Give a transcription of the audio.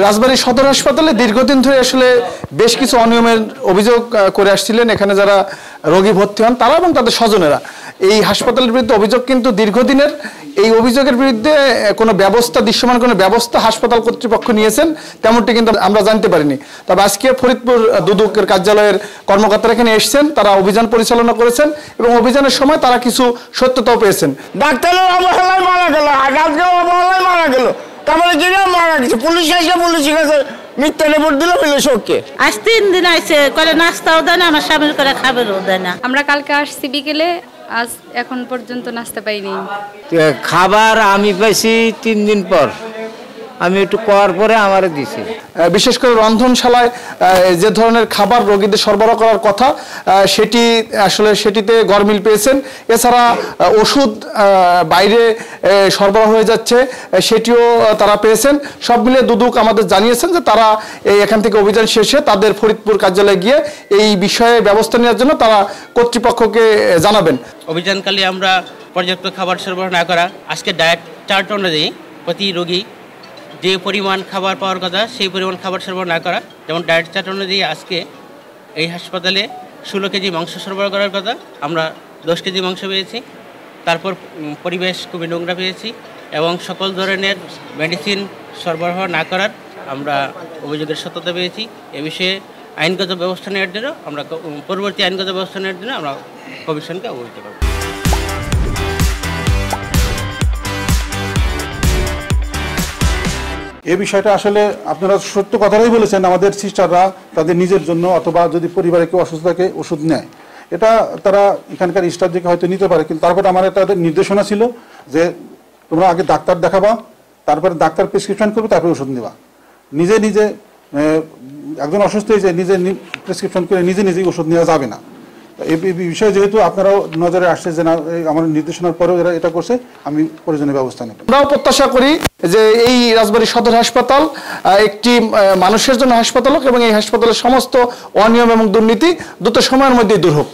রাজবাড়ী সদর হাসপাতালে দীর্ঘদিন ধরে আসলে বেশ কিছু অনিয়মের অভিযোগ করে আসছিলেন এখানে যারা রোগী ভর্তি হন তারা এবং তাদের স্বজনেরা। এই হাসপাতালের বিরুদ্ধে অভিযোগ কিন্তু দীর্ঘদিনের। এই অভিযোগের বিরুদ্ধে কোনো ব্যবস্থা, দৃশ্যমান কোনো ব্যবস্থা হাসপাতাল কর্তৃপক্ষ নিয়েছেন তেমনটি কিন্তু আমরা জানতে পারিনি। তবে আজকে ফরিদপুর দুদকের কার্যালয়ের কর্মকর্তারা এখানে এসেছেন, তারা অভিযান পরিচালনা করেছেন এবং অভিযানের সময় তারা কিছু সত্যতাও পেয়েছেন। ডাক্তারও অবহেলায় মারা গেল, আঘাতকেও অবহেলায় মারা গেল, তারপরে যেটা মারা গেছে পুলিশ এসে পুলিশের কাছে মিথ্যা রিপোর্ট দিল বলে শোককে। আজ 3 দিন আইছে, করে নাস্তাও দেয় না, আমার স্বামীর করে খাবারও দেয় না। আমরা কালকে আসছি বিকেলে, আজ এখন পর্যন্ত নাস্তা পাইনি। খাবার আমি পাইছি 3 দিন পর, আমি একটু করার পরে আমারে দিছি। বিশেষ করে রন্ধনশালায় যে ধরনের খাবার রোগীদের সরবরাহ করার কথা সেটি আসলে সেটিতে গরমিল পেয়েছেন। এছাড়া ওষুধ বাইরে সরবরাহ হয়ে যাচ্ছে সেটিও তারা পেয়েছেন। সব মিলিয়ে দুদক আমাদের জানিয়েছেন যে তারা এখান থেকে অভিযান শেষে তাদের ফরিদপুর কার্যালয়ে গিয়ে এই বিষয়ে ব্যবস্থা নেওয়ার জন্য তারা কর্তৃপক্ষকে জানাবেন। অভিযানকালে আমরা পর্যাপ্ত খাবার সরবরাহ না করা, আজকে ডায়েট চার্ট অনুযায়ী প্রতি রোগী যে পরিমাণ খাবার পাওয়ার কথা সেই পরিমাণ খাবার সরবরাহ না করা। যেমন ডায়েট চার্ট অনুযায়ী আজকে এই হাসপাতালে 16 কেজি মাংস সরবরাহ করার কথা, আমরা 10 কেজি মাংস পেয়েছি। তারপর পরিবেশ খুবই নোংরা পেয়েছি এবং সকল ধরনের মেডিসিন সরবরাহ না করার আমরা অভিযোগের সত্যতা পেয়েছি। এ বিষয়ে আইনগত ব্যবস্থা নেওয়ার জন্য আমরা পরবর্তী আইনগত ব্যবস্থা নেওয়ার জন্য আমরা কমিশনকে অবহিত করব। এই বিষয়টা আসলে আপনারা সত্য কথাটাই বলেছেন। আমাদের সিস্টাররা তাদের নিজের জন্য অথবা যদি পরিবারে কেউ অসুস্থ থাকে ওষুধ নেয়, এটা তারা এখানকার স্টাফ থেকে হয়তো নিতে পারে, কিন্তু তারপরে আমার একটা নির্দেশনা ছিল যে তোমরা আগে ডাক্তার দেখাবা, তারপরে ডাক্তার প্রেসক্রিপশন করবে, তারপরে ওষুধ নেবা। নিজে নিজে একজন অসুস্থ হয়েছে নিজে প্রেসক্রিপশন করে নিজেই ওষুধ নেওয়া যাবে না। এই বিষয়ে যেহেতু আপনারাও নজরে আসছে যে না আমার নির্দেশনার পরেও এরা এটা করছে, আমি প্রয়োজনীয় ব্যবস্থা নেব। আমরাও প্রত্যাশা করি যে এই রাজবাড়ী সদর হাসপাতাল একটি মানুষের জন্য হাসপাতাল হোক এবং এই হাসপাতালের সমস্ত অনিয়ম এবং দুর্নীতি দ্রুত সময়ের মধ্যেই দূর হোক।